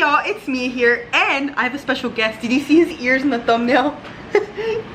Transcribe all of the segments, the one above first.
y'all, it's me here, and I have a special guest. Did you see his ears in the thumbnail?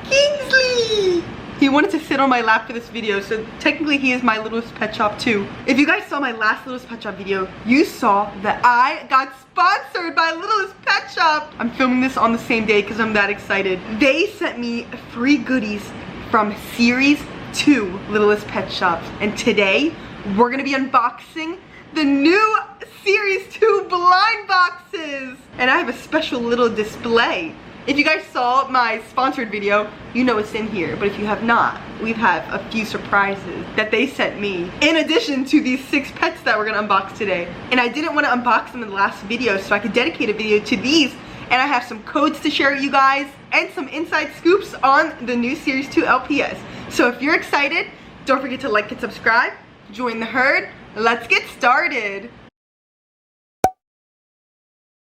Kingsley! He wanted to sit on my lap for this video, so technically he is my Littlest Pet Shop too. If you guys saw my last Littlest Pet Shop video, you saw that I got sponsored by Littlest Pet Shop. I'm filming this on the same day because I'm that excited. They sent me free goodies from Series 2 Littlest Pet Shop, and today we're gonna be unboxing the new Series 2 blind boxes. And I have a special little display. If you guys saw my sponsored video, you know it's in here. But if you have not, we have a few surprises that they sent me, in addition to these 6 pets that we're gonna unbox today. And I didn't want to unbox them in the last video, so I could dedicate a video to these. And I have some codes to share with you guys, and some inside scoops on the new Series 2 LPS. So if you're excited, don't forget to like and subscribe, join the herd. Let's get started.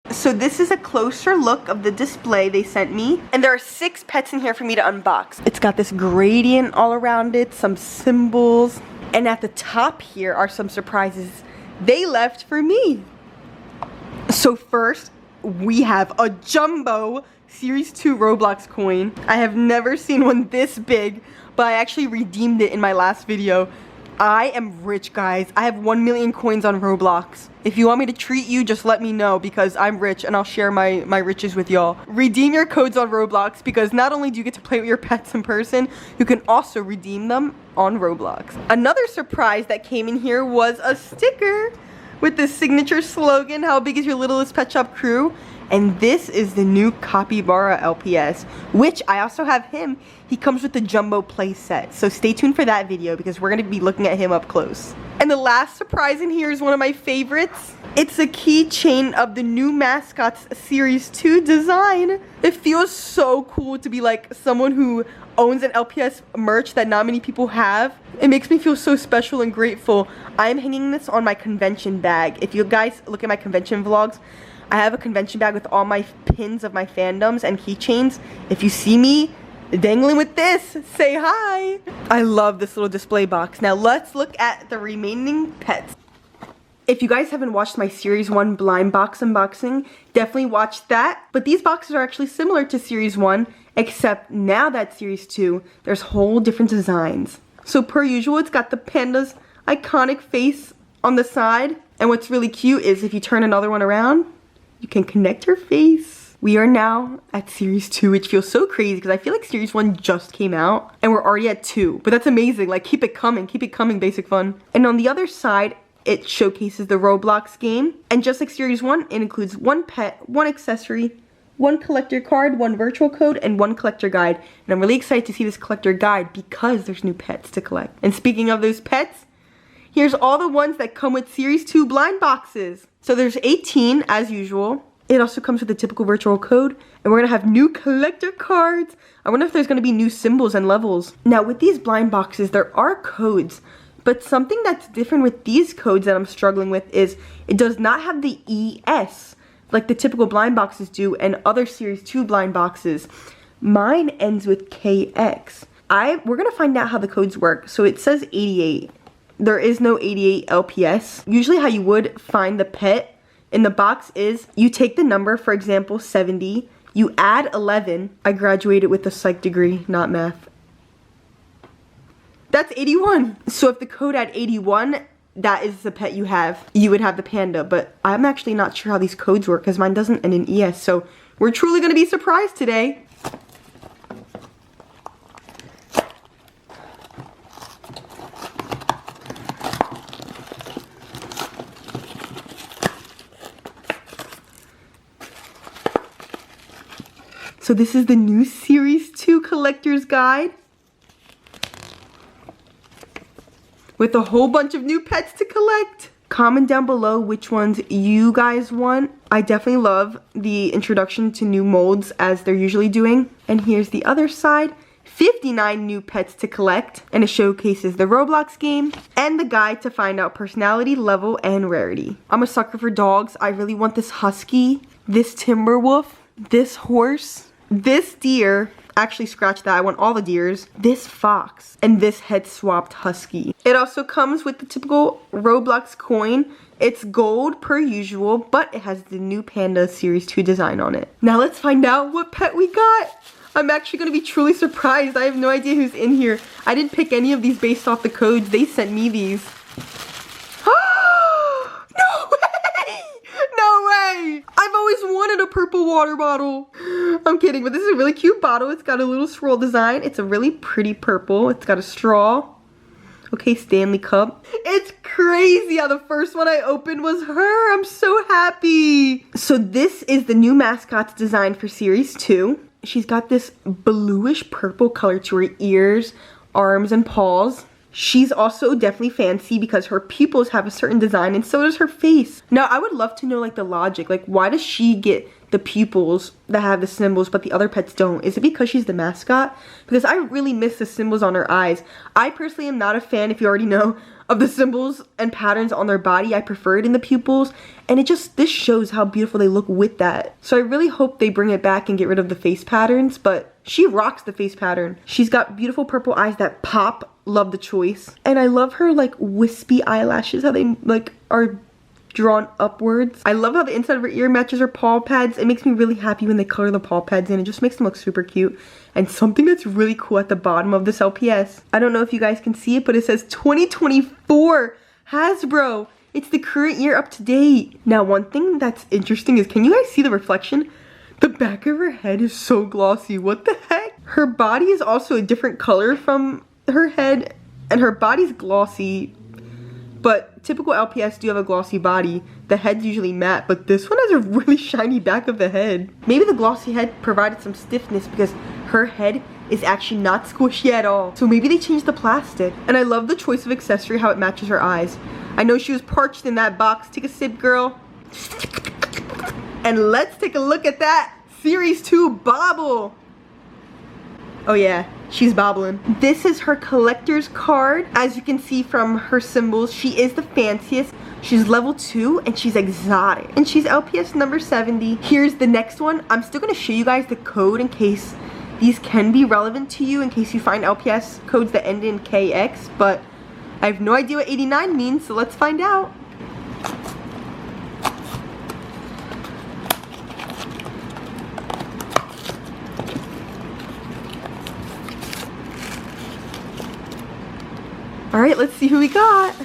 So this is a closer look of the display they sent me. And there are 6 pets in here for me to unbox. It's got this gradient all around it, some symbols. And at the top here are some surprises they left for me. So first, we have a jumbo Series 2 Roblox coin. I have never seen one this big, but I actually redeemed it in my last video. I am rich, guys. I have 1 million coins on Roblox. If you want me to treat you, just let me know, because I'm rich and I'll share my riches with y'all. Redeem your codes on Roblox, because not only do you get to play with your pets in person, you can also redeem them on Roblox. Another surprise that came in here was a sticker with the signature slogan, "How big is your Littlest Pet Shop crew?" And this is the new Capybara LPS, which I also have him. He comes with the jumbo play set. So stay tuned for that video, because we're gonna be looking at him up close. And the last surprise in here is one of my favorites. It's a keychain of the new Mascots Series 2 design. It feels so cool to be like someone who owns an LPS merch that not many people have. It makes me feel so special and grateful. I'm hanging this on my convention bag. If you guys look at my convention vlogs, I have a convention bag with all my pins of my fandoms and keychains. If you see me dangling with this, say hi. I love this little display box. Now let's look at the remaining pets. If you guys haven't watched my Series 1 blind box unboxing, definitely watch that. But these boxes are actually similar to Series 1, except now that Series 2, there's whole different designs. So per usual, it's got the panda's iconic face on the side. And what's really cute is if you turn another one around, you can connect her face. We are now at Series 2, which feels so crazy because I feel like Series 1 just came out and we're already at 2. But that's amazing. Like, keep it coming, Basic Fun. And on the other side, it showcases the Roblox game. And just like Series 1, it includes 1 pet, 1 accessory, 1 collector card, 1 virtual code, and 1 collector guide. And I'm really excited to see this collector guide because there's new pets to collect. And speaking of those pets, here's all the ones that come with Series 2 blind boxes. So there's 18 as usual. It also comes with a typical virtual code, and we're gonna have new collector cards. I wonder if there's gonna be new symbols and levels. Now with these blind boxes, there are codes, but something that's different with these codes that I'm struggling with is it does not have the ES like the typical blind boxes do and other Series 2 blind boxes. Mine ends with KX. We're gonna find out how the codes work. So it says 88. There is no 88 LPS. Usually how you would find the pet in the box is you take the number, for example, 70, you add 11. I graduated with a psych degree, not math. That's 81. So if the code had 81, that is the pet you have. You would have the panda, but I'm actually not sure how these codes work because mine doesn't end in ES. So we're truly gonna be surprised today. So this is the new Series 2 collector's guide with a whole bunch of new pets to collect. Comment down below which ones you guys want. I definitely love the introduction to new molds as they're usually doing. And here's the other side. 59 new pets to collect, and it showcases the Roblox game and the guide to find out personality, level, and rarity. I'm a sucker for dogs. I really want this husky, this timber wolf, this horse, this deer, actually scratch that, I want all the deers, this fox, and this head swapped husky. It also comes with the typical Roblox coin. It's gold per usual, but it has the new Panda Series 2 design on it. Now let's find out what pet we got. I'm actually going to be truly surprised. I have no idea who's in here. I didn't pick any of these based off the codes. They sent me these. No way! No way! I've always wanted a purple water bottle. I'm kidding, but this is a really cute bottle. It's got a little swirl design. It's a really pretty purple. It's got a straw. Okay, Stanley cup. It's crazy how the first one I opened was her. I'm so happy. So this is the new mascot's design for Series 2. She's got this bluish purple color to her ears, arms, and paws. She's also definitely fancy because her pupils have a certain design and so does her face. Now, I would love to know like the logic. Like, why does she get the pupils that have the symbols but the other pets don't? Is it because she's the mascot? Because I really miss the symbols on her eyes. I personally am not a fan, if you already know, of the symbols and patterns on their body. I prefer it in the pupils, and this shows how beautiful they look with that. So I really hope they bring it back and get rid of the face patterns, but she rocks the face pattern. She's got beautiful purple eyes that pop. Love the choice. And I love her like wispy eyelashes, how they like are drawn upwards. I love how the inside of her ear matches her paw pads. It makes me really happy when they color the paw pads in. It just makes them look super cute. And something that's really cool at the bottom of this LPS. I don't know if you guys can see it, but it says 2024 Hasbro. It's the current year up to date. Now, one thing that's interesting is, can you guys see the reflection? The back of her head is so glossy. What the heck? Her body is also a different color from her head, and her body's glossy, but typical LPS do have a glossy body. The head's usually matte, but this one has a really shiny back of the head. Maybe the glossy head provided some stiffness because her head is actually not squishy at all. So maybe they changed the plastic. And I love the choice of accessory, how it matches her eyes. I know she was parched in that box. Take a sip, girl. And let's take a look at that Series 2 bobble. Oh yeah, she's bobbling. This is her collector's card. As you can see from her symbols, she is the fanciest. She's level 2 and she's exotic. And she's LPS number 70. Here's the next one. I'm still gonna show you guys the code in case these can be relevant to you, in case you find LPS codes that end in KX, but I have no idea what 89 means, so let's find out. Alright, let's see who we got.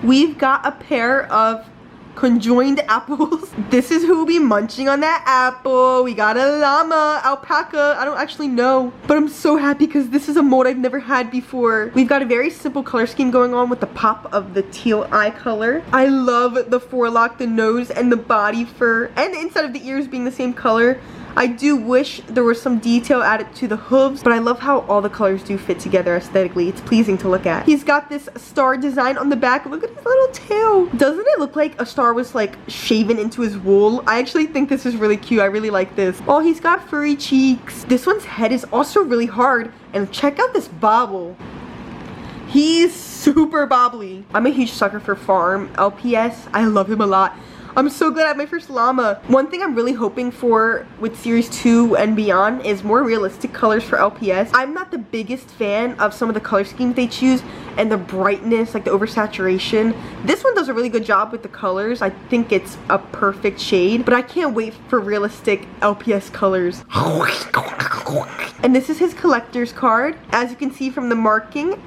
We've got a pair of conjoined apples. This is who will be munching on that apple. We got a llama, alpaca, I don't actually know. But I'm so happy because this is a mold I've never had before. We've got a very simple color scheme going on with the pop of the teal eye color. I love the forelock, the nose, and the body fur, and the inside of the ears being the same color. I do wish there was some detail added to the hooves, but I love how all the colors do fit together aesthetically. It's pleasing to look at. He's got this star design on the back. Look at his little tail. Doesn't it look like a star was like shaven into his wool? I actually think this is really cute. I really like this. Oh, he's got furry cheeks. This one's head is also really hard. And check out this bobble. He's super bobbly. I'm a huge sucker for farm LPS. I love him a lot. I'm so glad I have my first llama. One thing I'm really hoping for with Series 2 and beyond is more realistic colors for LPS. I'm not the biggest fan of some of the color schemes they choose and the brightness, like the oversaturation. This one does a really good job with the colors. I think it's a perfect shade, but I can't wait for realistic LPS colors. And this is his collector's card. As you can see from the marking,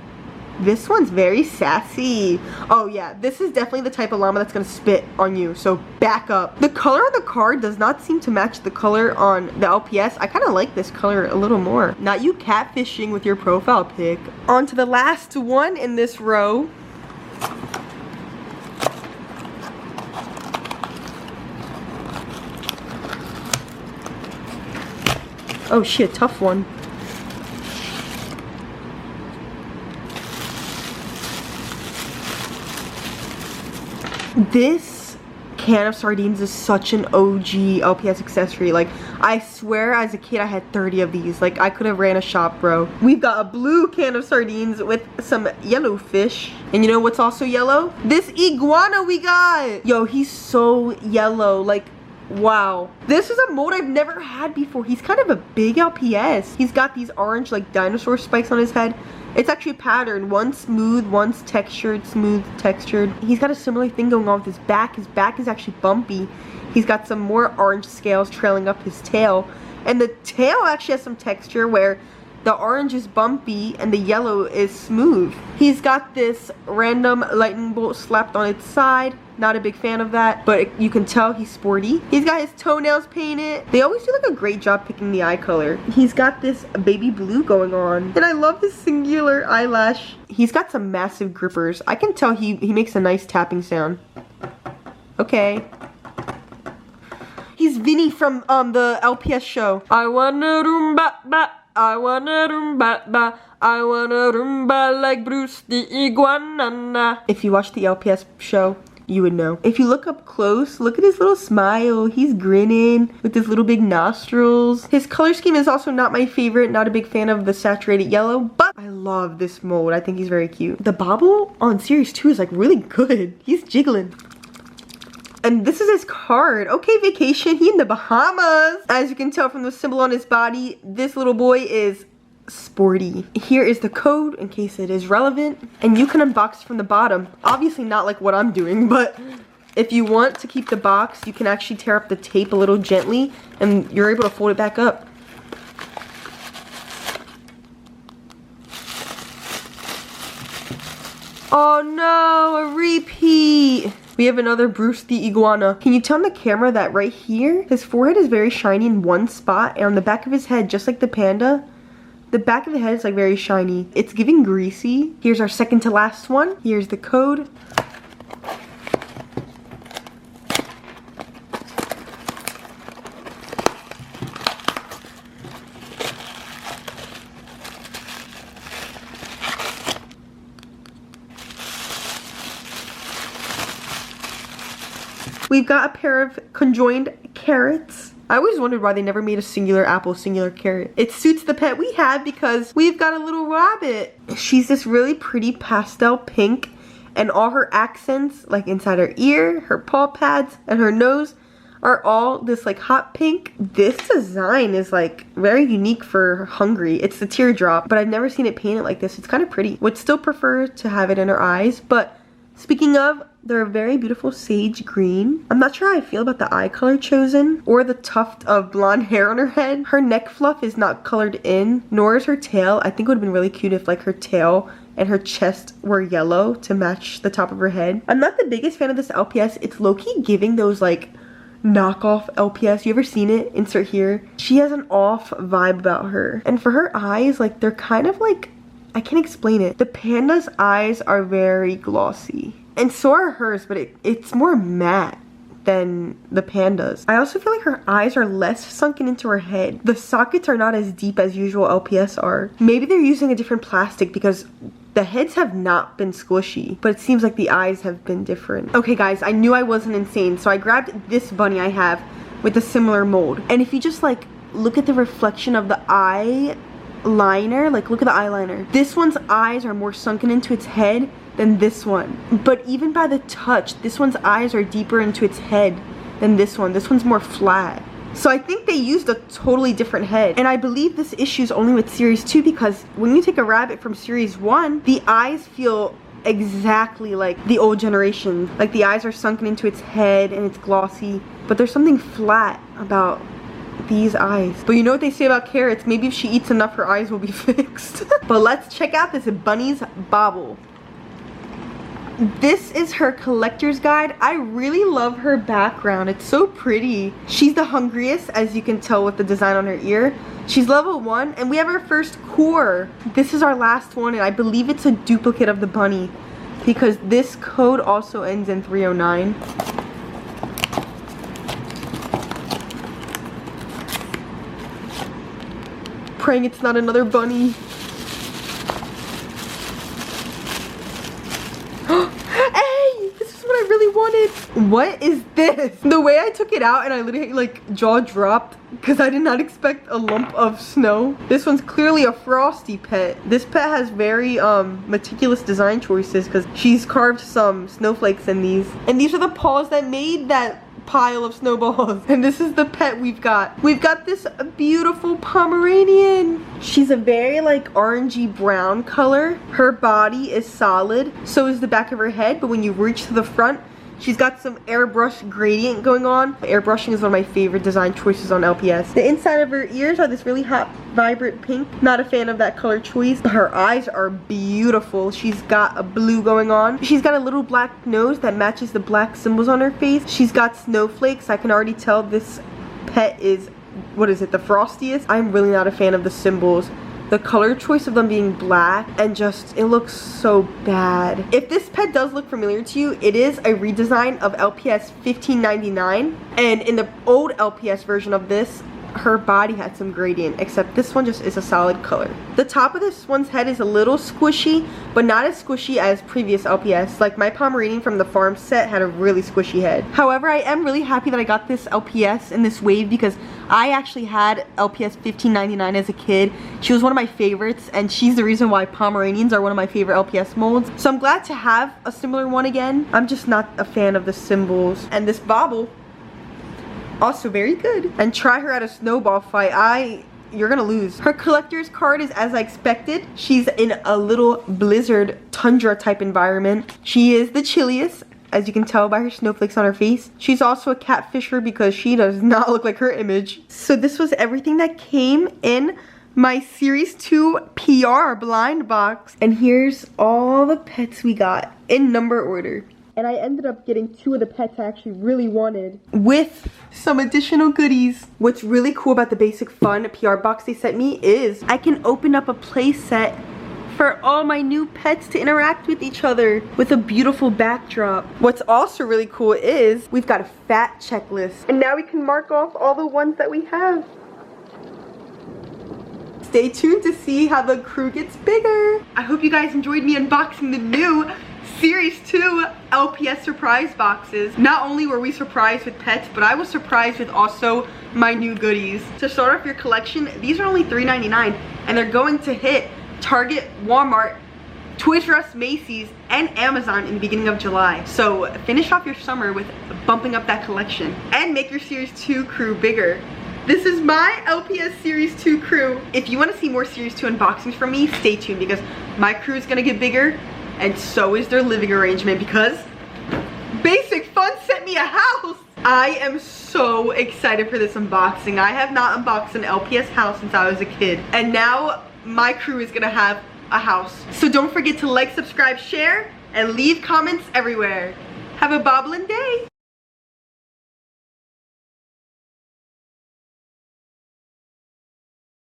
this one's very sassy. Oh yeah, this is definitely the type of llama that's gonna spit on you, so back up. The color on the card does not seem to match the color on the LPS. I kind of like this color a little more. Not you catfishing with your profile pic. On to the last one in this row. Oh shit, tough one. This can of sardines is such an OG LPS accessory. Like, I swear as a kid I had 30 of these. Like, I could have ran a shop, bro. We've got a blue can of sardines with some yellow fish. And you know what's also yellow? This iguana we got! Yo, he's so yellow. Like, Wow. This is a mold I've never had before. He's kind of a big LPS. He's got these orange like dinosaur spikes on his head. It's actually patterned. One's smooth, one's textured, smooth, textured. He's got a similar thing going on with his back. His back is actually bumpy. He's got some more orange scales trailing up his tail. And the tail actually has some texture where the orange is bumpy and the yellow is smooth. He's got this random lightning bolt slapped on its side. Not a big fan of that, but you can tell he's sporty. He's got his toenails painted. They always do like a great job picking the eye color. He's got this baby blue going on. And I love this singular eyelash. He's got some massive grippers. I can tell he makes a nice tapping sound. Okay. He's Vinny from the LPS show. I wanna roomba ba. I wanna roomba ba. I wanna roomba like Bruce the iguana. If you watch the LPS show, you would know. If you look up close, look at his little smile. He's grinning with his little big nostrils. His color scheme is also not my favorite. Not a big fan of the saturated yellow, but I love this mold. I think he's very cute. The bobble on series 2 is like really good. He's jiggling. And this is his card. Okay, vacation. He in the Bahamas. As you can tell from the symbol on his body, this little boy is sporty. Here is the code in case it is relevant, and you can unbox from the bottom. Obviously not like what I'm doing, but if you want to keep the box, you can actually tear up the tape a little gently and you're able to fold it back up. Oh no, a repeat. We have another Bruce the iguana. Can you tell on the camera that right here his forehead is very shiny in one spot, and on the back of his head, just like the panda, the back of the head is like very shiny. It's giving greasy. Here's our second to last one. Here's the code. We've got a pair of conjoined carrots. I always wondered why they never made a singular apple, singular carrot. It suits the pet we have because we've got a little rabbit. She's this really pretty pastel pink, and all her accents, like inside her ear, her paw pads, and her nose, are all this like hot pink. This design is like very unique for Hungry. It's the teardrop, but I've never seen it painted like this. It's kind of pretty. Would still prefer to have it in her eyes, but speaking of, they're a very beautiful sage green. I'm not sure how I feel about the eye color chosen or the tuft of blonde hair on her head. Her neck fluff is not colored in, nor is her tail. I think it would have been really cute if like her tail and her chest were yellow to match the top of her head. I'm not the biggest fan of this LPS. It's low-key giving those like knockoff LPS. You ever seen it? Insert here. She has an off vibe about her. And for her eyes, like they're kind of like, I can't explain it. The panda's eyes are very glossy. And so are hers, but it's more matte than the panda's. I also feel like her eyes are less sunken into her head. The sockets are not as deep as usual LPS are. Maybe they're using a different plastic because the heads have not been squishy, but it seems like the eyes have been different. Okay guys, I knew I wasn't insane, so I grabbed this bunny I have with a similar mold. And if you just like look at the reflection of the eye liner, like look at the eyeliner. This one's eyes are more sunken into its head than this one. But even by the touch, this one's eyes are deeper into its head than this one. This one's more flat. So I think they used a totally different head. And I believe this issue is only with series 2 because when you take a rabbit from series 1, the eyes feel exactly like the old generation. Like the eyes are sunken into its head and it's glossy. But there's something flat about these eyes. But you know what they say about carrots? Maybe if she eats enough, her eyes will be fixed. But let's check out this bunny's bobble. This is her collector's guide. I really love her background. It's so pretty. She's the hungriest, as you can tell with the design on her ear. She's level 1, and we have our first core. This is our last one, and I believe it's a duplicate of the bunny because this code also ends in 309. Praying it's not another bunny. What is this? The way I took it out and I literally like jaw dropped because I did not expect a lump of snow. This one's clearly a frosty pet. This pet has very meticulous design choices because she's carved some snowflakes in these. And these are the paws that made that pile of snowballs. And this is the pet we've got. We've got this beautiful Pomeranian. She's a very like orangey brown color. Her body is solid, so is the back of her head, but when you reach to the front, she's got some airbrush gradient going on. Airbrushing is one of my favorite design choices on LPS. The inside of her ears are this really hot, vibrant pink. Not a fan of that color choice. Her eyes are beautiful. She's got a blue going on. She's got a little black nose that matches the black symbols on her face. She's got snowflakes. I can already tell this pet is, what is it, the frostiest? I'm really not a fan of the symbols. The color choice of them being black and just, it looks so bad. If this pet does look familiar to you, it is a redesign of LPS 1599. And in the old LPS version of this, her body had some gradient, except this one just is a solid color. The top of this one's head is a little squishy, but not as squishy as previous LPS. Like my Pomeranian from the farm set had a really squishy head. However, I am really happy that I got this LPS in this wave because I actually had LPS 1599 as a kid. She was one of my favorites, and she's the reason why Pomeranians are one of my favorite LPS molds. So I'm glad to have a similar one again. I'm just not a fan of the symbols. And this bauble, also very good. And try her at a snowball fight. You're gonna lose. Her collector's card is as I expected. She's in a little blizzard tundra type environment. She is the chilliest, as you can tell by her snowflakes on her face. She's also a catfisher because she does not look like her image. So this was everything that came in my Series 2 PR blind box. And here's all the pets we got in number order. And I ended up getting 2 of the pets I actually really wanted with some additional goodies. What's really cool about the Basic Fun PR box they sent me is I can open up a play set for all my new pets to interact with each other with a beautiful backdrop. What's also really cool is we've got a fat checklist. And now we can mark off all the ones that we have. Stay tuned to see how the crew gets bigger. I hope you guys enjoyed me unboxing the new Series 2 LPS surprise boxes. Not only were we surprised with pets, but I was surprised with also my new goodies. To start off your collection, these are only $3.99 and they're going to hit Target, Walmart, Toys R Us, Macy's, and Amazon in the beginning of July. So finish off your summer with bumping up that collection and make your Series 2 crew bigger. This is my LPS Series 2 crew. If you want to see more Series 2 unboxings from me, stay tuned because my crew is going to get bigger. And so is their living arrangement because Basic Fun sent me a house. I am so excited for this unboxing. I have not unboxed an LPS house since I was a kid. And now my crew is gonna have a house. So don't forget to like, subscribe, share, and leave comments everywhere. Have a bobbling day.